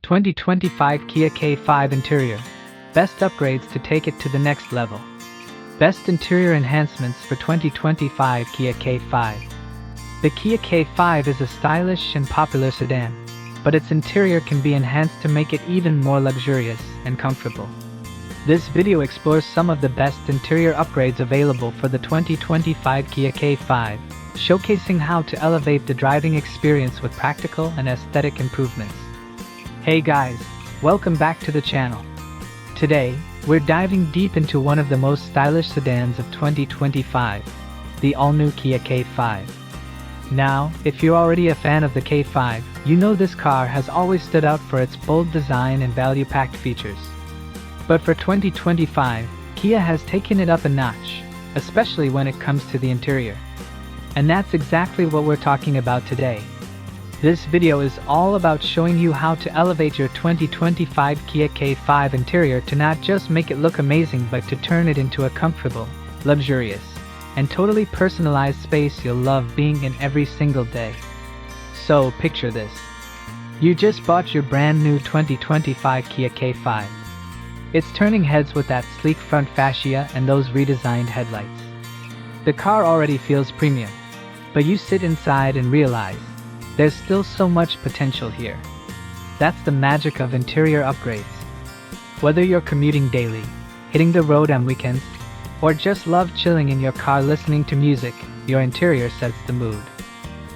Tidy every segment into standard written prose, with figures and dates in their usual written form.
2025 Kia K5 Interior. Best upgrades to take it to the next level. Best interior enhancements for 2025 Kia K5. The Kia K5 is a stylish and popular sedan, but its interior can be enhanced to make it even more luxurious and comfortable. This video explores some of the best interior upgrades available for the 2025 Kia K5, showcasing how to elevate the driving experience with practical and aesthetic improvements. Hey guys, welcome back to the channel. Today, we're diving deep into one of the most stylish sedans of 2025, the all-new Kia K5. Now, if you're already a fan of the K5, you know this car has always stood out for its bold design and value-packed features. But for 2025, Kia has taken it up a notch, especially when it comes to the interior. And that's exactly what we're talking about today. This video is all about showing you how to elevate your 2025 Kia K5 interior to not just make it look amazing but to turn it into a comfortable, luxurious, and totally personalized space you'll love being in every single day. So picture this. You just bought your brand new 2025 Kia K5. It's turning heads with that sleek front fascia and those redesigned headlights. The car already feels premium, but you sit inside and realize there's still so much potential here. That's the magic of interior upgrades. Whether you're commuting daily, hitting the road on weekends, or just love chilling in your car listening to music, your interior sets the mood.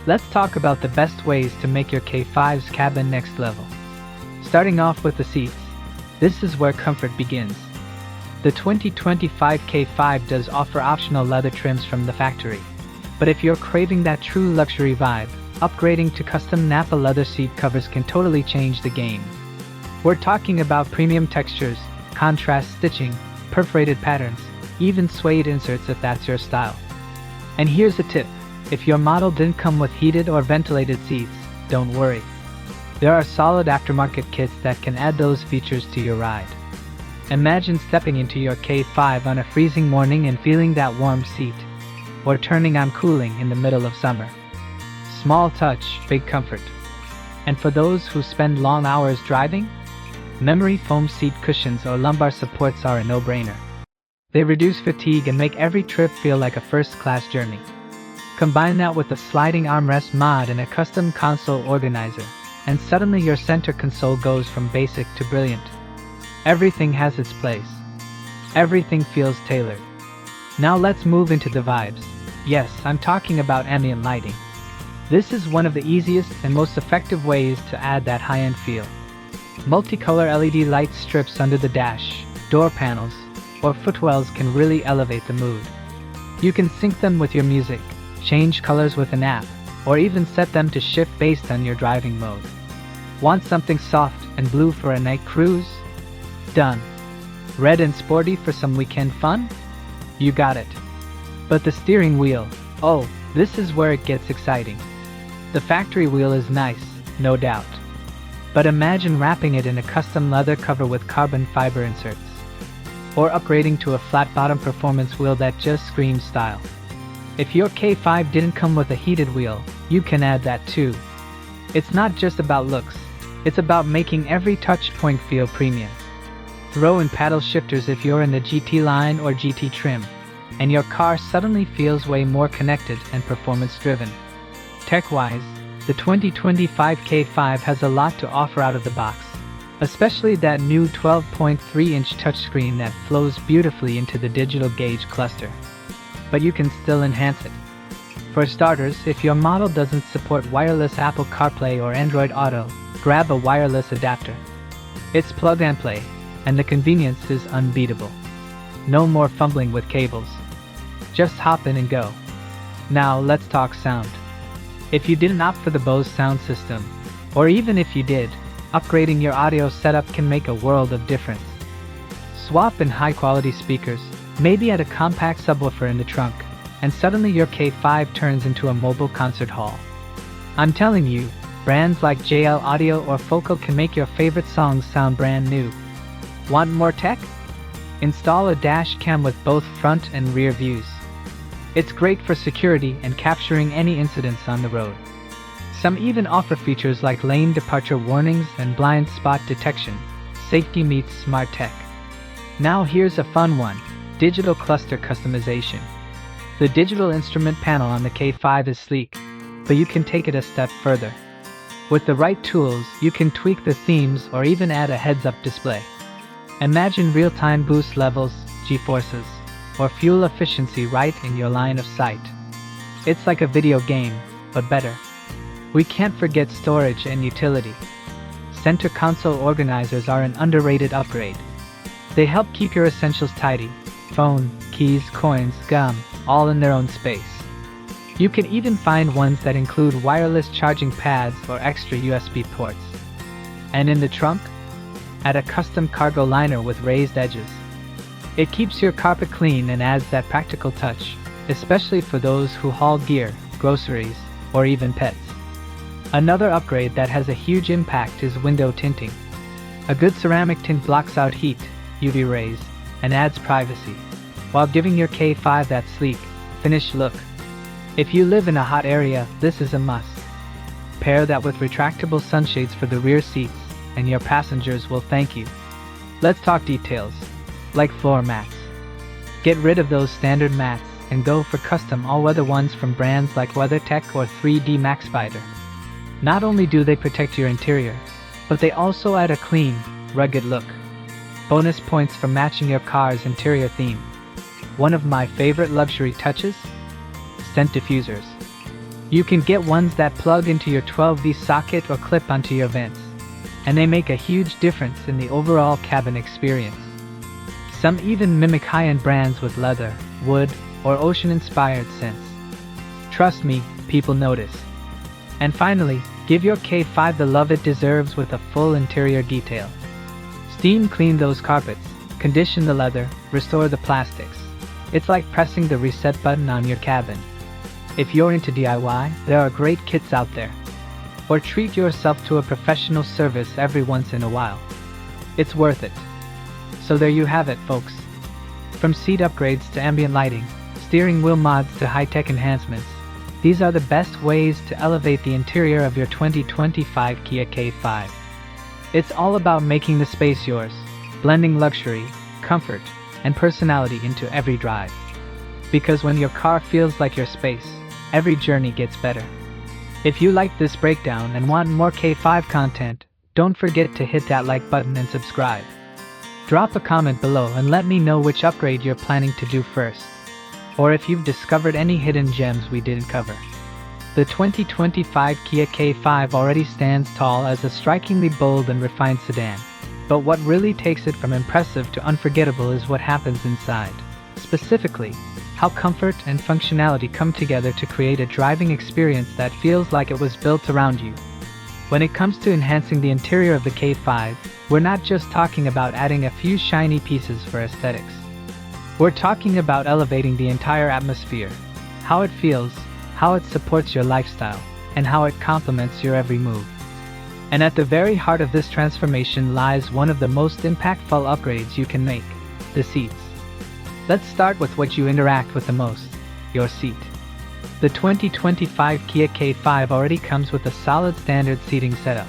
Let's talk about the best ways to make your K5's cabin next level. Starting off with the seats, this is where comfort begins. The 2025 K5 does offer optional leather trims from the factory, but if you're craving that true luxury vibe, upgrading to custom Nappa leather seat covers can totally change the game. We're talking about premium textures, contrast stitching, perforated patterns, even suede inserts if that's your style. And here's a tip: if your model didn't come with heated or ventilated seats, don't worry. There are solid aftermarket kits that can add those features to your ride. Imagine stepping into your K5 on a freezing morning and feeling that warm seat, or turning on cooling in the middle of summer. Small touch, big comfort. And for those who spend long hours driving, memory foam seat cushions or lumbar supports are a no-brainer. They reduce fatigue and make every trip feel like a first-class journey. Combine that with a sliding armrest mod and a custom console organizer, and suddenly your center console goes from basic to brilliant. Everything has its place. Everything feels tailored. Now let's move into the vibes. Yes, I'm talking about ambient lighting. This is one of the easiest and most effective ways to add that high-end feel. Multicolor LED light strips under the dash, door panels, or footwells can really elevate the mood. You can sync them with your music, change colors with an app, or even set them to shift based on your driving mode. Want something soft and blue for a night cruise? Done. Red and sporty for some weekend fun? You got it. But the steering wheel, oh, this is where it gets exciting. The factory wheel is nice, no doubt. But imagine wrapping it in a custom leather cover with carbon fiber inserts. Or upgrading to a flat-bottom performance wheel that just screams style. If your K5 didn't come with a heated wheel, you can add that too. It's not just about looks, it's about making every touch point feel premium. Throw in paddle shifters if you're in the GT line or GT trim, and your car suddenly feels way more connected and performance-driven. Tech-wise, the 2025 K5 has a lot to offer out of the box, especially that new 12.3-inch touchscreen that flows beautifully into the digital gauge cluster. But you can still enhance it. For starters, if your model doesn't support wireless Apple CarPlay or Android Auto, grab a wireless adapter. It's plug and play, and the convenience is unbeatable. No more fumbling with cables. Just hop in and go. Now let's talk sound. If you didn't opt for the Bose sound system, or even if you did, upgrading your audio setup can make a world of difference. Swap in high-quality speakers, maybe add a compact subwoofer in the trunk, and suddenly your K5 turns into a mobile concert hall. I'm telling you, brands like JL Audio or Focal can make your favorite songs sound brand new. Want more tech? Install a dash cam with both front and rear views. It's great for security and capturing any incidents on the road. Some even offer features like lane departure warnings and blind spot detection. Safety meets smart tech. Now here's a fun one: digital cluster customization. The digital instrument panel on the K5 is sleek, but you can take it a step further. With the right tools, you can tweak the themes or even add a heads-up display. Imagine real-time boost levels, G-forces, or fuel efficiency right in your line of sight. It's like a video game, but better. We can't forget storage and utility. Center console organizers are an underrated upgrade. They help keep your essentials tidy: phone, keys, coins, gum, all in their own space. You can even find ones that include wireless charging pads or extra USB ports. And in the trunk? Add a custom cargo liner with raised edges. It keeps your carpet clean and adds that practical touch, especially for those who haul gear, groceries, or even pets. Another upgrade that has a huge impact is window tinting. A good ceramic tint blocks out heat, UV rays, and adds privacy, while giving your K5 that sleek, finished look. If you live in a hot area, this is a must. Pair that with retractable sunshades for the rear seats, and your passengers will thank you. Let's talk details, like floor mats. Get rid of those standard mats and go for custom all-weather ones from brands like WeatherTech or 3D Max Spider. Not only do they protect your interior, but they also add a clean, rugged look. Bonus points for matching your car's interior theme. One of my favorite luxury touches? Scent diffusers. You can get ones that plug into your 12V socket or clip onto your vents, and they make a huge difference in the overall cabin experience. Some even mimic high-end brands with leather, wood, or ocean-inspired scents. Trust me, people notice. And finally, give your K5 the love it deserves with a full interior detail. Steam clean those carpets, condition the leather, restore the plastics. It's like pressing the reset button on your cabin. If you're into DIY, there are great kits out there. Or treat yourself to a professional service every once in a while. It's worth it. So there you have it, folks. From seat upgrades to ambient lighting, steering wheel mods to high-tech enhancements, these are the best ways to elevate the interior of your 2025 Kia K5. It's all about making the space yours, blending luxury, comfort, and personality into every drive. Because when your car feels like your space, every journey gets better. If you liked this breakdown and want more K5 content, don't forget to hit that like button and subscribe. Drop a comment below and let me know which upgrade you're planning to do first, or if you've discovered any hidden gems we didn't cover. The 2025 Kia K5 already stands tall as a strikingly bold and refined sedan, but what really takes it from impressive to unforgettable is what happens inside. Specifically, how comfort and functionality come together to create a driving experience that feels like it was built around you. When it comes to enhancing the interior of the K5, we're not just talking about adding a few shiny pieces for aesthetics. We're talking about elevating the entire atmosphere, how it feels, how it supports your lifestyle, and how it complements your every move. And at the very heart of this transformation lies one of the most impactful upgrades you can make: the seats. Let's start with what you interact with the most: your seat. The 2025 Kia K5 already comes with a solid standard seating setup.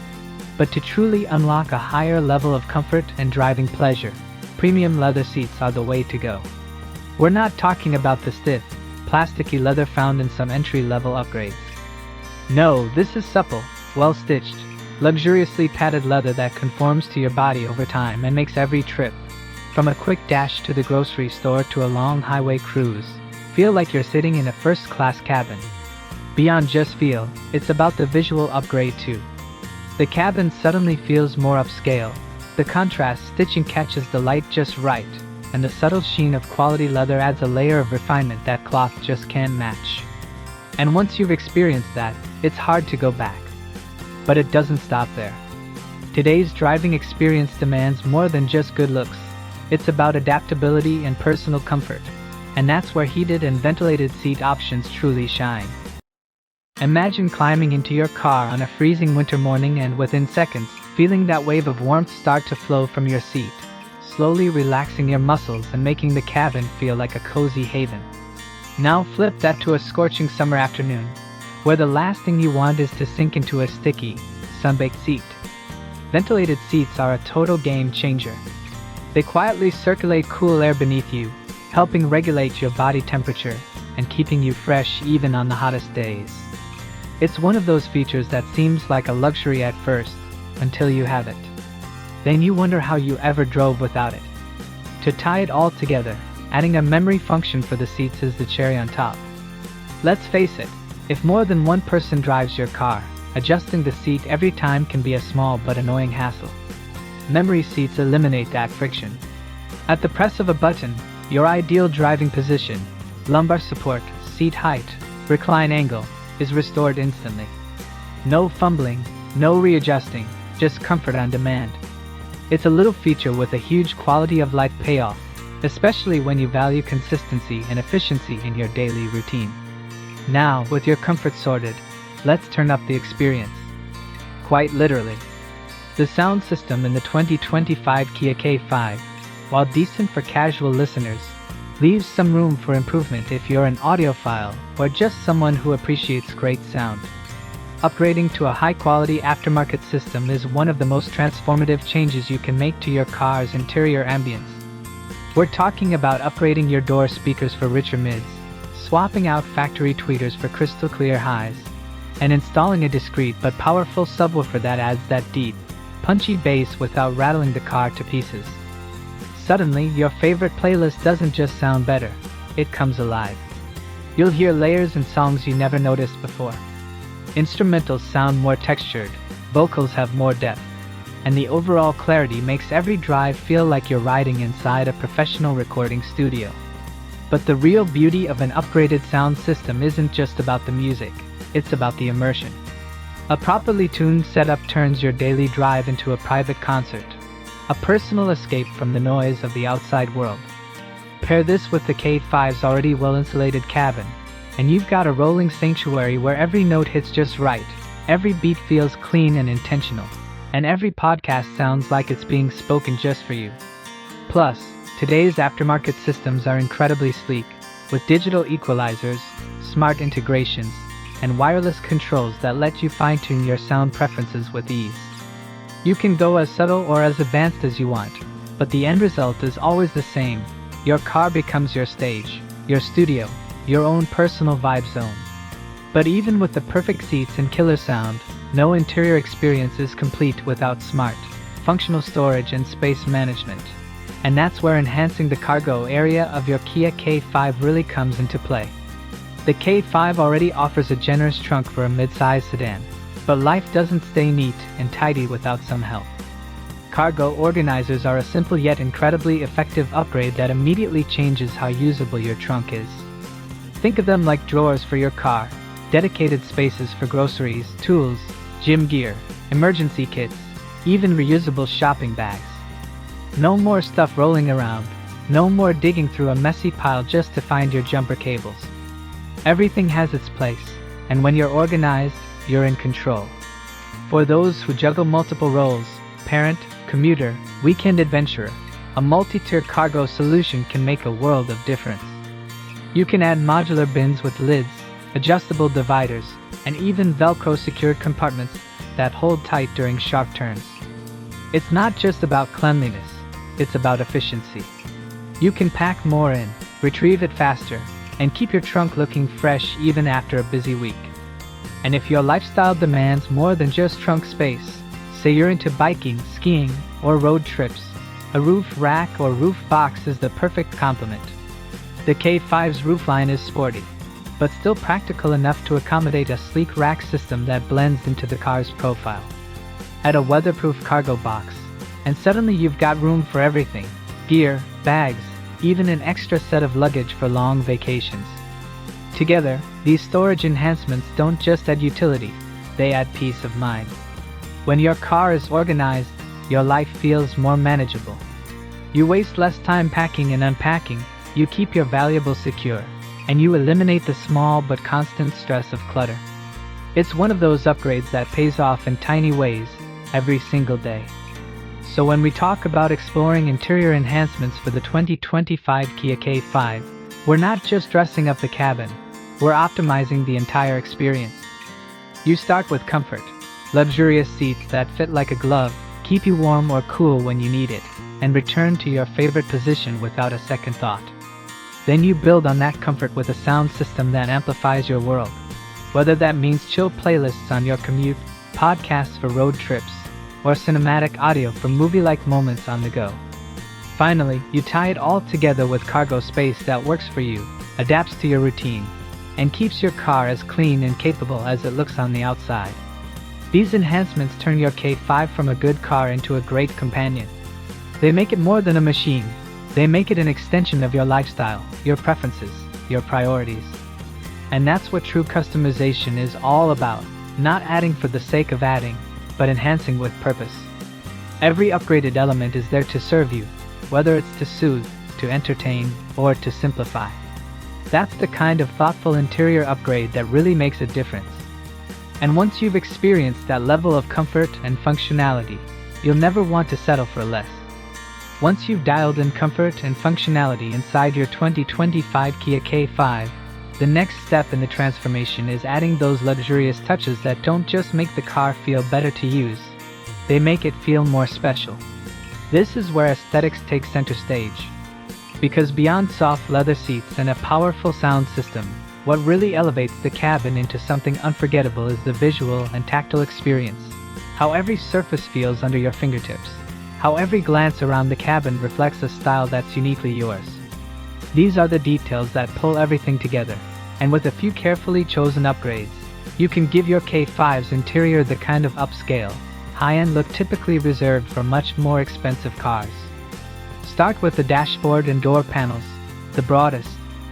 But to truly unlock a higher level of comfort and driving pleasure, premium leather seats are the way to go. We're not talking about the stiff, plasticky leather found in some entry-level upgrades. No, this is supple, well-stitched, luxuriously padded leather that conforms to your body over time and makes every trip, from a quick dash to the grocery store to a long highway cruise, feel like you're sitting in a first-class cabin. Beyond just feel, it's about the visual upgrade too. The cabin suddenly feels more upscale, the contrast stitching catches the light just right, and the subtle sheen of quality leather adds a layer of refinement that cloth just can't match. And once you've experienced that, it's hard to go back. But it doesn't stop there. Today's driving experience demands more than just good looks. It's about adaptability and personal comfort, and that's where heated and ventilated seat options truly shine. Imagine climbing into your car on a freezing winter morning and within seconds, feeling that wave of warmth start to flow from your seat, slowly relaxing your muscles and making the cabin feel like a cozy haven. Now flip that to a scorching summer afternoon. where the last thing you want is to sink into a sticky, sun-baked seat. Ventilated seats are a total game changer. They quietly circulate cool air beneath you, helping regulate your body temperature and keeping you fresh even on the hottest days. It's one of those features that seems like a luxury at first, until you have it. Then you wonder how you ever drove without it. To tie it all together, adding a memory function for the seats is the cherry on top. Let's face it, if more than one person drives your car, adjusting the seat every time can be a small but annoying hassle. Memory seats eliminate that friction. At the press of a button, your ideal driving position, lumbar support, seat height, recline angle, is restored instantly. No fumbling, no readjusting, just comfort on demand. It's a little feature with a huge quality of life payoff, especially when you value consistency and efficiency in your daily routine. Now, with your comfort sorted, let's turn up the experience. Quite literally. The sound system in the 2025 Kia K5, while decent for casual listeners, leaves some room for improvement if you're an audiophile or just someone who appreciates great sound. Upgrading to a high-quality aftermarket system is one of the most transformative changes you can make to your car's interior ambience. We're talking about upgrading your door speakers for richer mids, swapping out factory tweeters for crystal clear highs, and installing a discreet but powerful subwoofer that adds that deep, punchy bass without rattling the car to pieces. Suddenly, your favorite playlist doesn't just sound better, it comes alive. You'll hear layers and songs you never noticed before. Instrumentals sound more textured, vocals have more depth, and the overall clarity makes every drive feel like you're riding inside a professional recording studio. But the real beauty of an upgraded sound system isn't just about the music, it's about the immersion. A properly tuned setup turns your daily drive into a private concert, a personal escape from the noise of the outside world. Pair this with the K5's already well-insulated cabin, and you've got a rolling sanctuary where every note hits just right, every beat feels clean and intentional, and every podcast sounds like it's being spoken just for you. Plus, today's aftermarket systems are incredibly sleek, with digital equalizers, smart integrations, and wireless controls that let you fine-tune your sound preferences with ease. You can go as subtle or as advanced as you want, but the end result is always the same. Your car becomes your stage, your studio, your own personal vibe zone. But even with the perfect seats and killer sound, no interior experience is complete without smart, functional storage and space management. And that's where enhancing the cargo area of your Kia K5 really comes into play. The K5 already offers a generous trunk for a mid-size sedan, but life doesn't stay neat and tidy without some help. Cargo organizers are a simple yet incredibly effective upgrade that immediately changes how usable your trunk is. Think of them like drawers for your car, dedicated spaces for groceries, tools, gym gear, emergency kits, even reusable shopping bags. No more stuff rolling around, no more digging through a messy pile just to find your jumper cables. Everything has its place, and when you're organized, you're in control. For those who juggle multiple roles, parent, commuter, weekend adventurer, a multi-tier cargo solution can make a world of difference. You can add modular bins with lids, adjustable dividers, and even Velcro-secured compartments that hold tight during sharp turns. It's not just about cleanliness, it's about efficiency. You can pack more in, retrieve it faster, and keep your trunk looking fresh even after a busy week. And if your lifestyle demands more than just trunk space, say you're into biking, skiing, or road trips, a roof rack or roof box is the perfect complement. The K5's roofline is sporty, but still practical enough to accommodate a sleek rack system that blends into the car's profile. Add a weatherproof cargo box, and suddenly you've got room for everything: gear, bags, even an extra set of luggage for long vacations. Together, these storage enhancements don't just add utility, they add peace of mind. When your car is organized, your life feels more manageable. You waste less time packing and unpacking, you keep your valuables secure, and you eliminate the small but constant stress of clutter. It's one of those upgrades that pays off in tiny ways, every single day. So when we talk about exploring interior enhancements for the 2025 Kia K5, we're not just dressing up the cabin, we're optimizing the entire experience. You start with comfort. Luxurious seats that fit like a glove, keep you warm or cool when you need it, and return to your favorite position without a second thought. Then you build on that comfort with a sound system that amplifies your world. Whether that means chill playlists on your commute, podcasts for road trips, or cinematic audio for movie-like moments on the go. Finally, you tie it all together with cargo space that works for you, adapts to your routine, and keeps your car as clean and capable as it looks on the outside. These enhancements turn your K5 from a good car into a great companion. They make it more than a machine. They make it an extension of your lifestyle, your preferences, your priorities. And that's what true customization is all about, not adding for the sake of adding, but enhancing with purpose. Every upgraded element is there to serve you, whether it's to soothe, to entertain, or to simplify. That's the kind of thoughtful interior upgrade that really makes a difference. And once you've experienced that level of comfort and functionality, you'll never want to settle for less. Once you've dialed in comfort and functionality inside your 2025 Kia K5, the next step in the transformation is adding those luxurious touches that don't just make the car feel better to use, they make it feel more special. This is where aesthetics take center stage. Because beyond soft leather seats and a powerful sound system, what really elevates the cabin into something unforgettable is the visual and tactile experience. How every surface feels under your fingertips. How every glance around the cabin reflects a style that's uniquely yours. These are the details that pull everything together, and with a few carefully chosen upgrades, you can give your K5's interior the kind of upscale, high-end look typically reserved for much more expensive cars. Start with the dashboard and door panels, the broadest,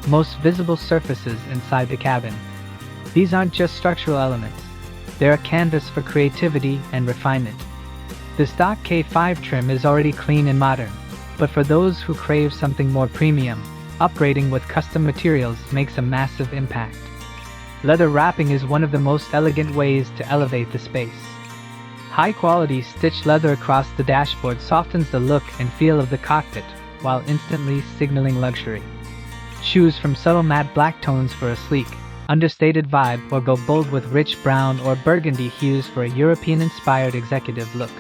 most visible surfaces inside the cabin. These aren't just structural elements, they're a canvas for creativity and refinement. The stock K5 trim is already clean and modern, but for those who crave something more premium, upgrading with custom materials makes a massive impact. Leather wrapping is one of the most elegant ways to elevate the space. High-quality stitched leather across the dashboard softens the look and feel of the cockpit, while instantly signaling luxury. Choose from subtle matte black tones for a sleek, understated vibe, or go bold with rich brown or burgundy hues for a European-inspired executive look.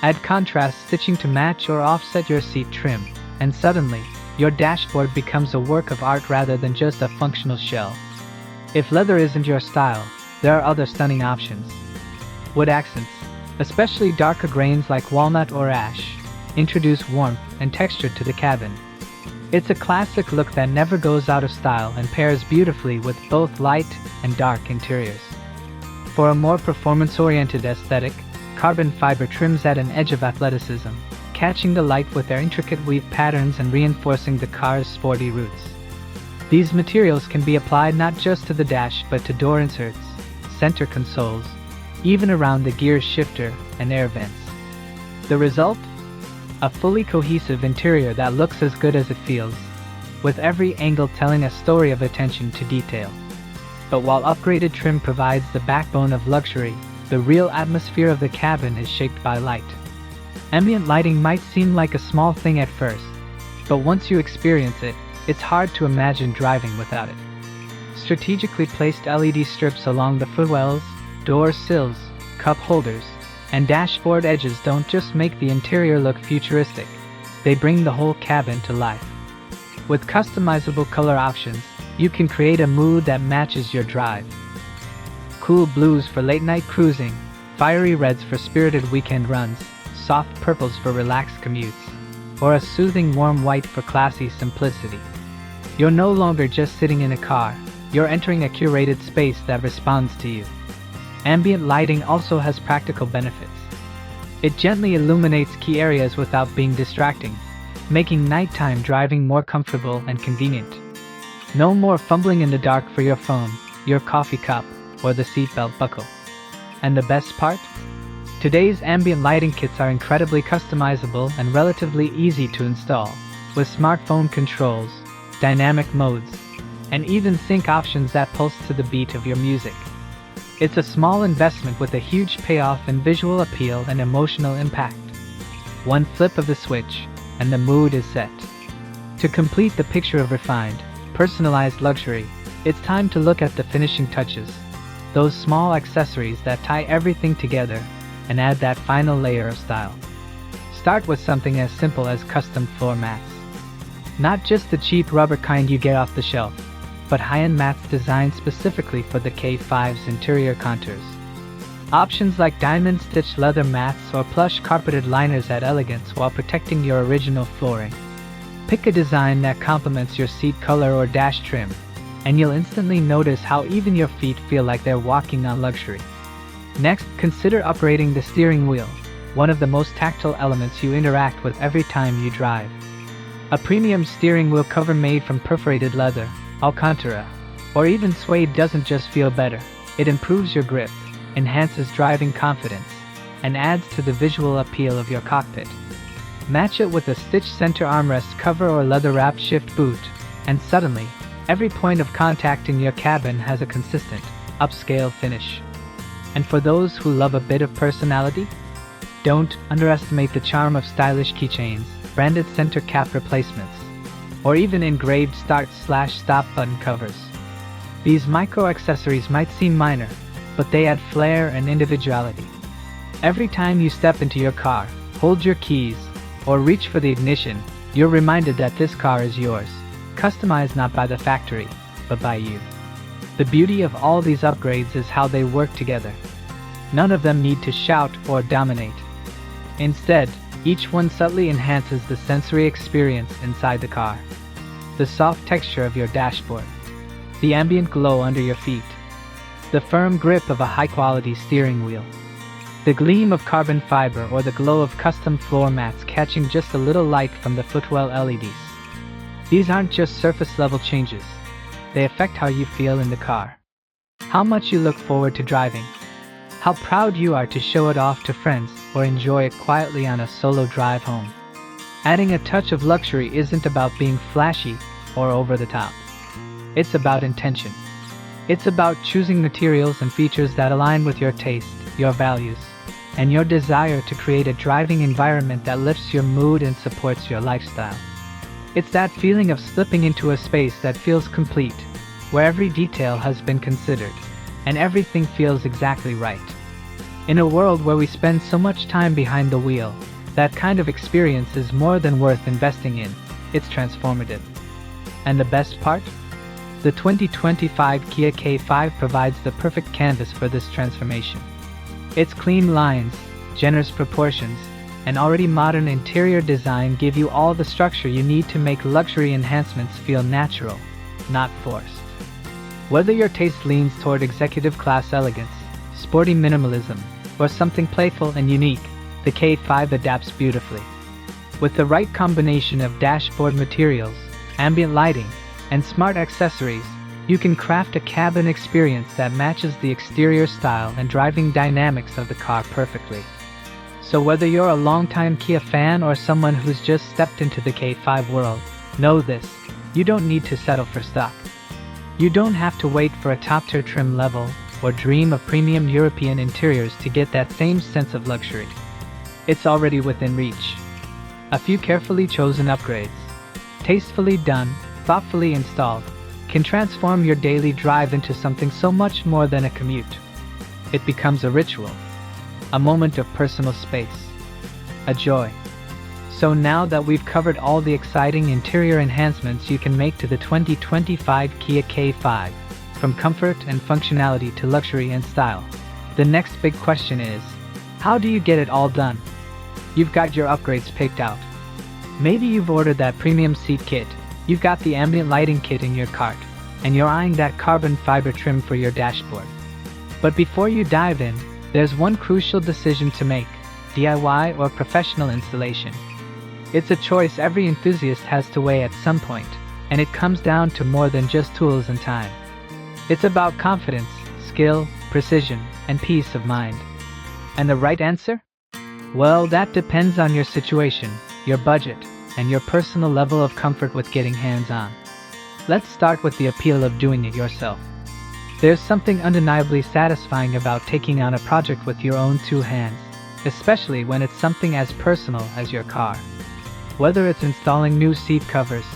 Add contrast stitching to match or offset your seat trim, and suddenly, your dashboard becomes a work of art rather than just a functional shell. If leather isn't your style, there are other stunning options. Wood accents, especially darker grains like walnut or ash, introduce warmth and texture to the cabin. It's a classic look that never goes out of style and pairs beautifully with both light and dark interiors. For a more performance-oriented aesthetic, carbon fiber trims add an edge of athleticism, catching the light with their intricate weave patterns and reinforcing the car's sporty roots. These materials can be applied not just to the dash but to door inserts, center consoles, even around the gear shifter and air vents. The result? A fully cohesive interior that looks as good as it feels, with every angle telling a story of attention to detail. But while upgraded trim provides the backbone of luxury, the real atmosphere of the cabin is shaped by light. Ambient lighting might seem like a small thing at first, but once you experience it, it's hard to imagine driving without it. Strategically placed LED strips along the footwells, door sills, cup holders, and dashboard edges don't just make the interior look futuristic, they bring the whole cabin to life. With customizable color options, you can create a mood that matches your drive. Cool blues for late-night cruising, fiery reds for spirited weekend runs, soft purples for relaxed commutes, or a soothing warm white for classy simplicity. You're no longer just sitting in a car, you're entering a curated space that responds to you. Ambient lighting also has practical benefits. It gently illuminates key areas without being distracting, making nighttime driving more comfortable and convenient. No more fumbling in the dark for your phone, your coffee cup, or the seatbelt buckle. And the best part? Today's ambient lighting kits are incredibly customizable and relatively easy to install, with smartphone controls, dynamic modes, and even sync options that pulse to the beat of your music. It's a small investment with a huge payoff in visual appeal and emotional impact. One flip of the switch, and the mood is set. To complete the picture of refined, personalized luxury, it's time to look at the finishing touches. those small accessories that tie everything together and add that final layer of style. Start with something as simple as custom floor mats. Not just the cheap rubber kind you get off the shelf, but high-end mats designed specifically for the K5's interior contours. Options like diamond-stitched leather mats or plush carpeted liners add elegance while protecting your original flooring. Pick a design that complements your seat color or dash trim, and you'll instantly notice how even your feet feel like they're walking on luxury. Next, consider upgrading the steering wheel, one of the most tactile elements you interact with every time you drive. A premium steering wheel cover made from perforated leather, Alcantara, or even suede doesn't just feel better, it improves your grip, enhances driving confidence, and adds to the visual appeal of your cockpit. Match it with a stitched center armrest cover or leather-wrapped shift boot, and suddenly, every point of contact in your cabin has a consistent, upscale finish. And for those who love a bit of personality, don't underestimate the charm of stylish keychains, branded center cap replacements, or even engraved start/stop button covers. These micro-accessories might seem minor, but they add flair and individuality. Every time you step into your car, hold your keys, or reach for the ignition, you're reminded that this car is yours, customized not by the factory, but by you. The beauty of all these upgrades is how they work together. None of them need to shout or dominate. Instead, each one subtly enhances the sensory experience inside the car. The soft texture of your dashboard, the ambient glow under your feet, the firm grip of a high-quality steering wheel, the gleam of carbon fiber or the glow of custom floor mats catching just a little light from the footwell LEDs. These aren't just surface-level changes. They affect how you feel in the car, how much you look forward to driving, how proud you are to show it off to friends or enjoy it quietly on a solo drive home. Adding a touch of luxury isn't about being flashy or over the top. It's about intention. It's about choosing materials and features that align with your taste, your values, and your desire to create a driving environment that lifts your mood and supports your lifestyle. It's that feeling of slipping into a space that feels complete, where every detail has been considered, and everything feels exactly right. In a world where we spend so much time behind the wheel, that kind of experience is more than worth investing in. It's transformative. And the best part? The 2025 Kia K5 provides the perfect canvas for this transformation. Its clean lines, generous proportions, and already modern interior design give you all the structure you need to make luxury enhancements feel natural, not forced. Whether your taste leans toward executive class elegance, sporty minimalism, or something playful and unique, the K5 adapts beautifully. With the right combination of dashboard materials, ambient lighting, and smart accessories, you can craft a cabin experience that matches the exterior style and driving dynamics of the car perfectly. So whether you're a longtime Kia fan or someone who's just stepped into the K5 world, know this: you don't need to settle for stock. You don't have to wait for a top-tier trim level or dream of premium European interiors to get that same sense of luxury. It's already within reach. A few carefully chosen upgrades, tastefully done, thoughtfully installed, can transform your daily drive into something so much more than a commute. It becomes a ritual, a moment of personal space, a joy. So now that we've covered all the exciting interior enhancements you can make to the 2025 Kia K5, from comfort and functionality to luxury and style, the next big question is, how do you get it all done? You've got your upgrades picked out. Maybe you've ordered that premium seat kit, you've got the ambient lighting kit in your cart, and you're eyeing that carbon fiber trim for your dashboard. But before you dive in, there's one crucial decision to make: DIY or professional installation. It's a choice every enthusiast has to weigh at some point, and it comes down to more than just tools and time. It's about confidence, skill, precision, and peace of mind. And the right answer? Well, that depends on your situation, your budget, and your personal level of comfort with getting hands-on. Let's start with the appeal of doing it yourself. There's something undeniably satisfying about taking on a project with your own two hands, especially when it's something as personal as your car. Whether it's installing new seat covers,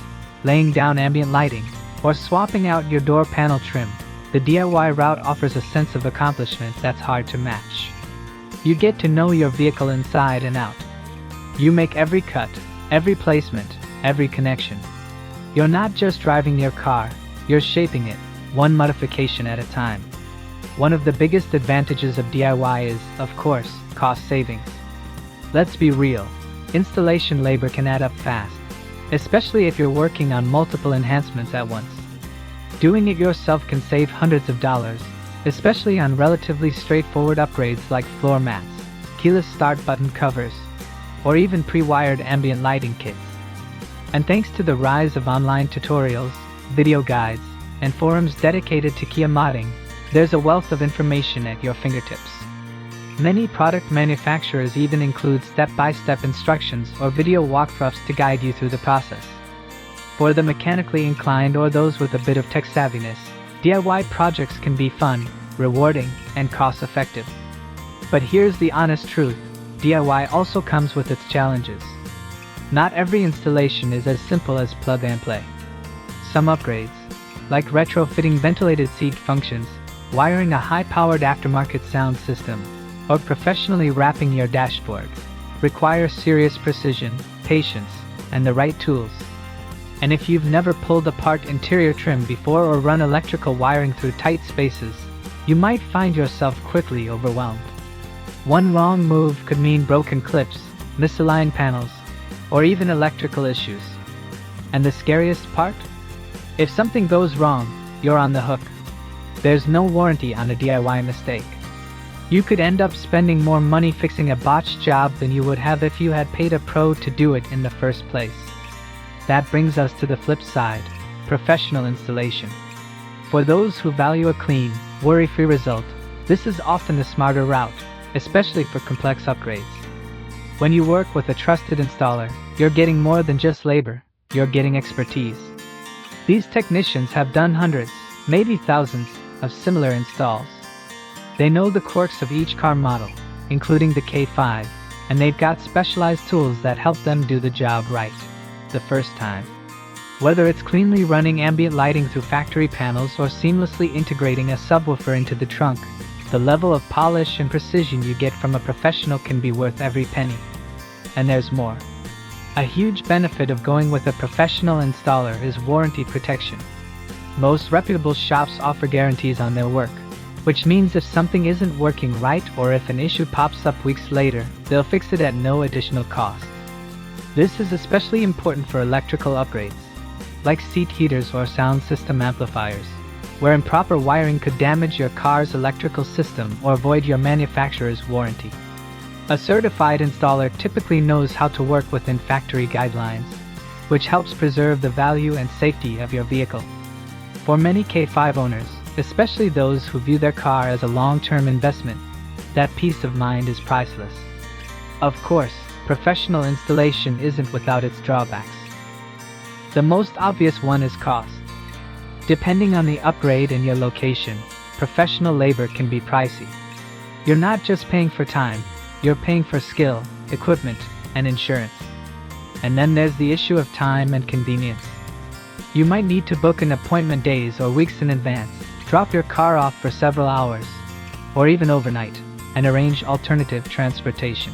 laying down ambient lighting, or swapping out your door panel trim, the DIY route offers a sense of accomplishment that's hard to match. You get to know your vehicle inside and out. You make every cut, every placement, every connection. You're not just driving your car, you're shaping it, one modification at a time. One of the biggest advantages of DIY is, of course, cost savings. Let's be real, installation labor can add up fast, especially if you're working on multiple enhancements at once. Doing it yourself can save hundreds of dollars, especially on relatively straightforward upgrades like floor mats, keyless start button covers, or even pre-wired ambient lighting kits. And thanks to the rise of online tutorials, video guides, and forums dedicated to Kia modding, there's a wealth of information at your fingertips. Many product manufacturers even include step-by-step instructions or video walkthroughs to guide you through the process. For the mechanically inclined or those with a bit of tech savviness, DIY projects can be fun, rewarding, and cost-effective. But here's the honest truth, DIY also comes with its challenges. Not every installation is as simple as plug and play. Some upgrades, like retrofitting ventilated seat functions, wiring a high-powered aftermarket sound system, or professionally wrapping your dashboard, require serious precision, patience, and the right tools. And if you've never pulled apart interior trim before or run electrical wiring through tight spaces, you might find yourself quickly overwhelmed. One wrong move could mean broken clips, misaligned panels, or even electrical issues. And the scariest part? If something goes wrong, you're on the hook. There's no warranty on a DIY mistake. You could end up spending more money fixing a botched job than you would have if you had paid a pro to do it in the first place. That brings us to the flip side, professional installation. For those who value a clean, worry-free result, this is often the smarter route, especially for complex upgrades. When you work with a trusted installer, you're getting more than just labor, you're getting expertise. These technicians have done hundreds, maybe thousands, of similar installs. They know the quirks of each car model, including the K5, and they've got specialized tools that help them do the job right, the first time. Whether it's cleanly running ambient lighting through factory panels or seamlessly integrating a subwoofer into the trunk, the level of polish and precision you get from a professional can be worth every penny. And there's more. A huge benefit of going with a professional installer is warranty protection. Most reputable shops offer guarantees on their work, which means if something isn't working right or if an issue pops up weeks later, they'll fix it at no additional cost. This is especially important for electrical upgrades, like seat heaters or sound system amplifiers, where improper wiring could damage your car's electrical system or void your manufacturer's warranty. A certified installer typically knows how to work within factory guidelines, which helps preserve the value and safety of your vehicle. For many K5 owners, especially those who view their car as a long-term investment, that peace of mind is priceless. Of course, professional installation isn't without its drawbacks. The most obvious one is cost. Depending on the upgrade and your location, professional labor can be pricey. You're not just paying for time, you're paying for skill, equipment, and insurance. And then there's the issue of time and convenience. You might need to book an appointment days or weeks in advance, drop your car off for several hours, or even overnight, and arrange alternative transportation.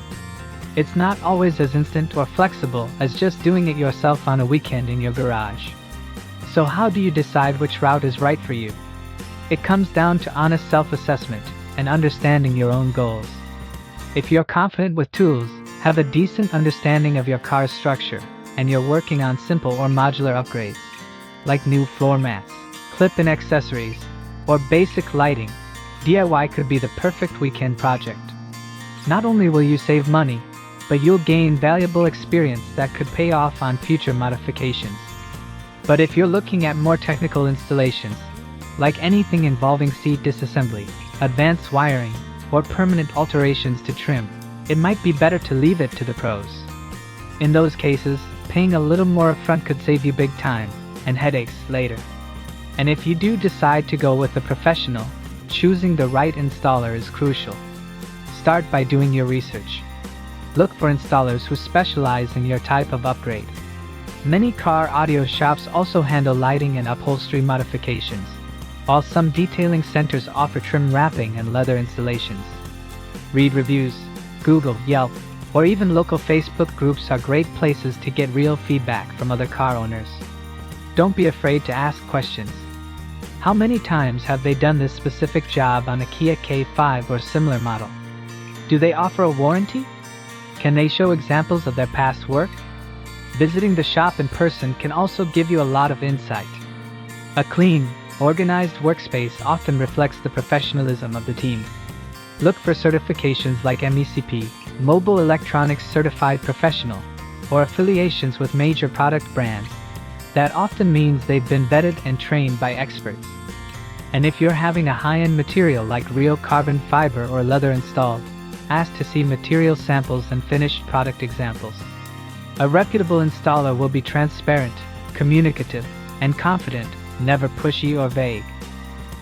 It's not always as instant or flexible as just doing it yourself on a weekend in your garage. So how do you decide which route is right for you? It comes down to honest self-assessment and understanding your own goals. If you're confident with tools, have a decent understanding of your car's structure, and you're working on simple or modular upgrades, like new floor mats, clip-in accessories, or basic lighting, DIY could be the perfect weekend project. Not only will you save money, but you'll gain valuable experience that could pay off on future modifications. But if you're looking at more technical installations, like anything involving seat disassembly, advanced wiring, or permanent alterations to trim, it might be better to leave it to the pros. In those cases, paying a little more upfront could save you big time and headaches later. And if you do decide to go with a professional, choosing the right installer is crucial. Start by doing your research. Look for installers who specialize in your type of upgrade. Many car audio shops also handle lighting and upholstery modifications, while some detailing centers offer trim wrapping and leather installations. Read reviews. Google, Yelp, or even local Facebook groups are great places to get real feedback from other car owners. Don't be afraid to ask questions. How many times have they done this specific job on a Kia K5 or similar model? Do they offer a warranty? Can they show examples of their past work? Visiting the shop in person can also give you a lot of insight. A clean, organized workspace often reflects the professionalism of the team. Look for certifications like MECP, Mobile Electronics Certified Professional, or affiliations with major product brands. That often means they've been vetted and trained by experts. And if you're having a high-end material like real carbon fiber or leather installed, ask to see material samples and finished product examples. A reputable installer will be transparent, communicative, and confident, never pushy or vague.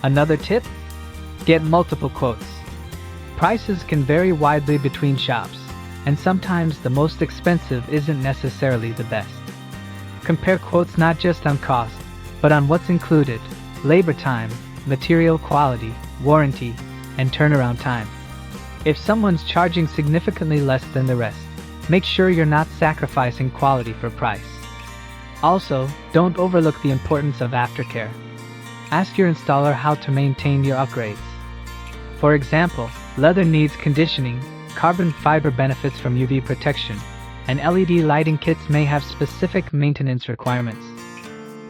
Another tip? Get multiple quotes. Prices can vary widely between shops, and sometimes the most expensive isn't necessarily the best. Compare quotes not just on cost, but on what's included, labor time, material quality, warranty, and turnaround time. If someone's charging significantly less than the rest, make sure you're not sacrificing quality for price. Also, don't overlook the importance of aftercare. Ask your installer how to maintain your upgrades. For example, leather needs conditioning, carbon fiber benefits from UV protection, and LED lighting kits may have specific maintenance requirements.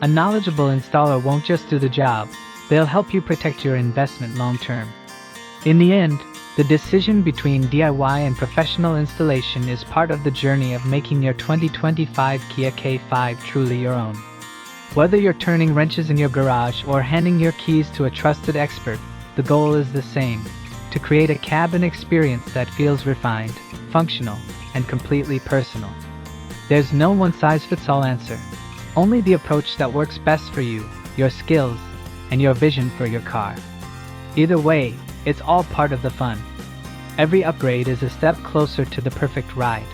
A knowledgeable installer won't just do the job, they'll help you protect your investment long term. In the end, the decision between DIY and professional installation is part of the journey of making your 2025 Kia K5 truly your own. Whether you're turning wrenches in your garage or handing your keys to a trusted expert, the goal is the same: to create a cabin experience that feels refined, functional, and completely personal. There's no one-size-fits-all answer, only the approach that works best for you, your skills, and your vision for your car. Either way, it's all part of the fun. Every upgrade is a step closer to the perfect ride.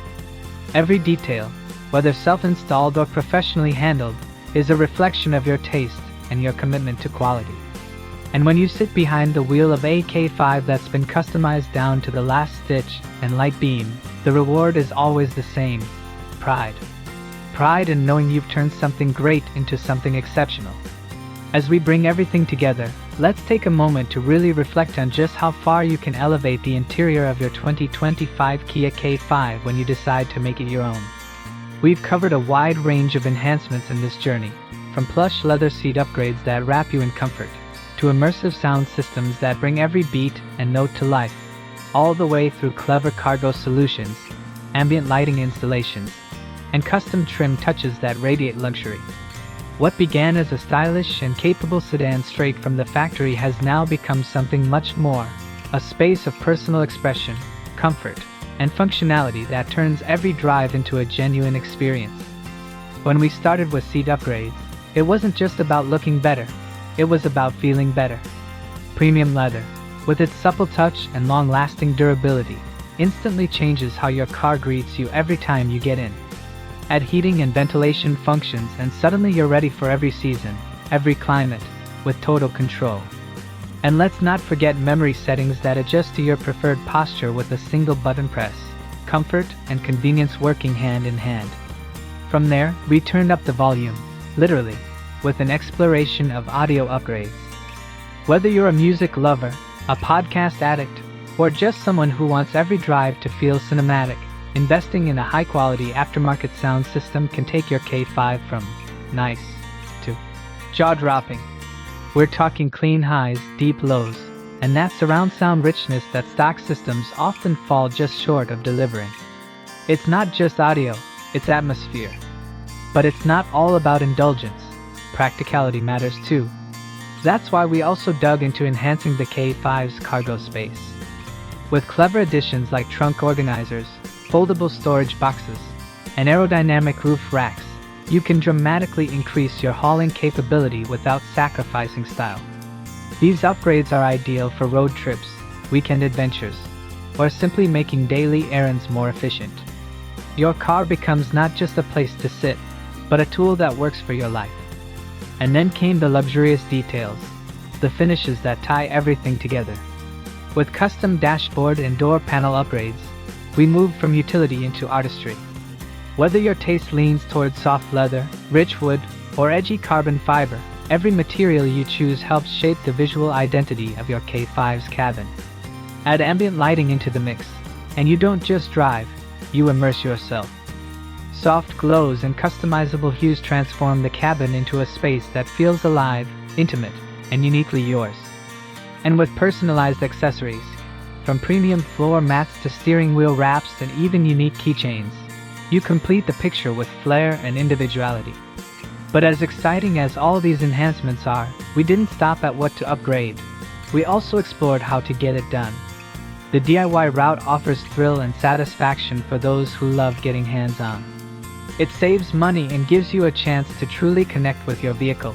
Every detail, whether self-installed or professionally handled, is a reflection of your taste and your commitment to quality. And when you sit behind the wheel of a K5 that's been customized down to the last stitch and light beam, the reward is always the same: pride. Pride in knowing you've turned something great into something exceptional. As we bring everything together, let's take a moment to really reflect on just how far you can elevate the interior of your 2025 Kia K5 when you decide to make it your own. We've covered a wide range of enhancements in this journey, from plush leather seat upgrades that wrap you in comfort, to immersive sound systems that bring every beat and note to life, all the way through clever cargo solutions, ambient lighting installations, and custom trim touches that radiate luxury. What began as a stylish and capable sedan straight from the factory has now become something much more: a space of personal expression, comfort, and functionality that turns every drive into a genuine experience. When we started with seat upgrades, it wasn't just about looking better, it was about feeling better. Premium leather, with its supple touch and long-lasting durability, instantly changes how your car greets you every time you get in. Add heating and ventilation functions and suddenly you're ready for every season, every climate, with total control. And let's not forget memory settings that adjust to your preferred posture with a single button press, comfort and convenience working hand in hand. From there, we turned up the volume, literally, with an exploration of audio upgrades. Whether you're a music lover, a podcast addict, or just someone who wants every drive to feel cinematic, investing in a high-quality aftermarket sound system can take your K5 from nice to jaw-dropping. We're talking clean highs, deep lows, and that surround sound richness that stock systems often fall just short of delivering. It's not just audio, it's atmosphere. But it's not all about indulgence. Practicality matters too. That's why we also dug into enhancing the K5's cargo space. With clever additions like trunk organizers, foldable storage boxes, and aerodynamic roof racks, you can dramatically increase your hauling capability without sacrificing style. These upgrades are ideal for road trips, weekend adventures, or simply making daily errands more efficient. Your car becomes not just a place to sit, but a tool that works for your life. And then came the luxurious details. the finishes that tie everything together. With custom dashboard and door panel upgrades, we move from utility into artistry. Whether your taste leans towards soft leather, rich wood, or edgy carbon fiber, every material you choose helps shape the visual identity of your K5's cabin. Add ambient lighting into the mix, and you don't just drive, you immerse yourself. Soft glows and customizable hues transform the cabin into a space that feels alive, intimate, and uniquely yours. And with personalized accessories, from premium floor mats to steering wheel wraps and even unique keychains, you complete the picture with flair and individuality. But as exciting as all these enhancements are, we didn't stop at what to upgrade. We also explored how to get it done. The DIY route offers thrill and satisfaction for those who love getting hands-on. It saves money and gives you a chance to truly connect with your vehicle.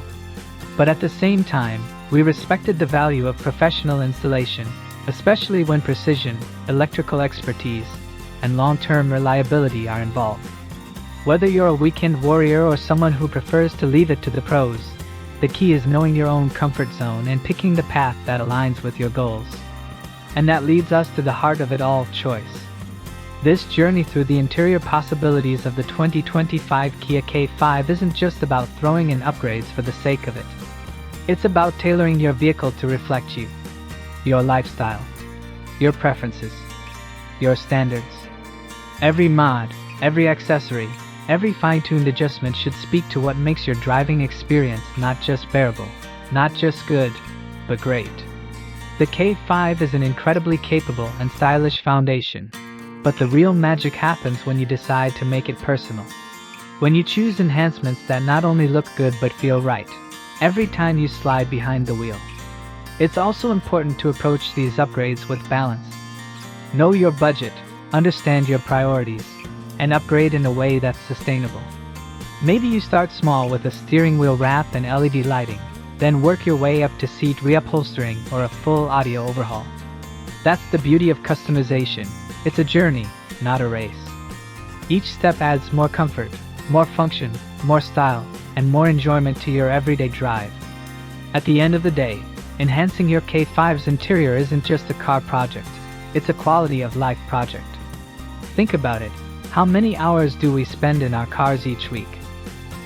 But at the same time, we respected the value of professional installation, especially when precision, electrical expertise, and long-term reliability are involved. Whether you're a weekend warrior or someone who prefers to leave it to the pros, the key is knowing your own comfort zone and picking the path that aligns with your goals. And that leads us to the heart of it all: choice. This journey through the interior possibilities of the 2025 Kia K5 isn't just about throwing in upgrades for the sake of it. It's about tailoring your vehicle to reflect you, your lifestyle, your preferences, your standards. Every mod, every accessory, every fine-tuned adjustment should speak to what makes your driving experience not just bearable, not just good, but great. The K5 is an incredibly capable and stylish foundation, but the real magic happens when you decide to make it personal. When you choose enhancements that not only look good but feel right every time you slide behind the wheel. It's also important to approach these upgrades with balance. Know your budget, understand your priorities, and upgrade in a way that's sustainable. Maybe you start small with a steering wheel wrap and LED lighting, then work your way up to seat reupholstering or a full audio overhaul. That's the beauty of customization. It's a journey, not a race. Each step adds more comfort, more function, more style, and more enjoyment to your everyday drive. At the end of the day, enhancing your K5's interior isn't just a car project, it's a quality of life project. Think about it. How many hours do we spend in our cars each week?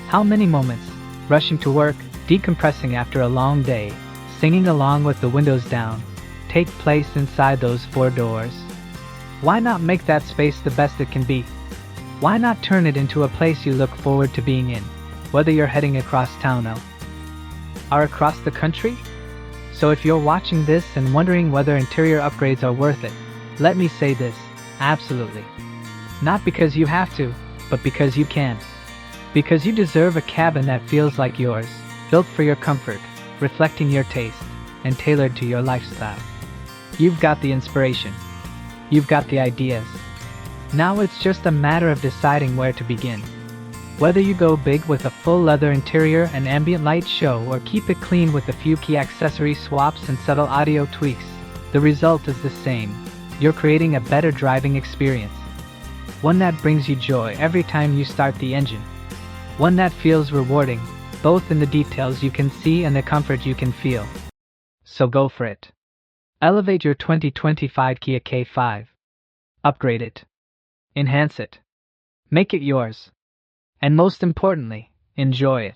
How many moments, rushing to work, decompressing after a long day, singing along with the windows down, take place inside those four doors? Why not make that space the best it can be? Why not turn it into a place you look forward to being in, whether you're heading across town or across the country? So if you're watching this and wondering whether interior upgrades are worth it, let me say this: absolutely. Not because you have to, but because you can. Because you deserve a cabin that feels like yours, built for your comfort, reflecting your taste, and tailored to your lifestyle. You've got the inspiration. You've got the ideas. Now it's just a matter of deciding where to begin. Whether you go big with a full leather interior and ambient light show, or keep it clean with a few key accessory swaps and subtle audio tweaks, the result is the same. You're creating a better driving experience. One that brings you joy every time you start the engine. One that feels rewarding, both in the details you can see and the comfort you can feel. So go for it. Elevate your 2025 Kia K5. Upgrade it. Enhance it. Make it yours. And most importantly, enjoy it.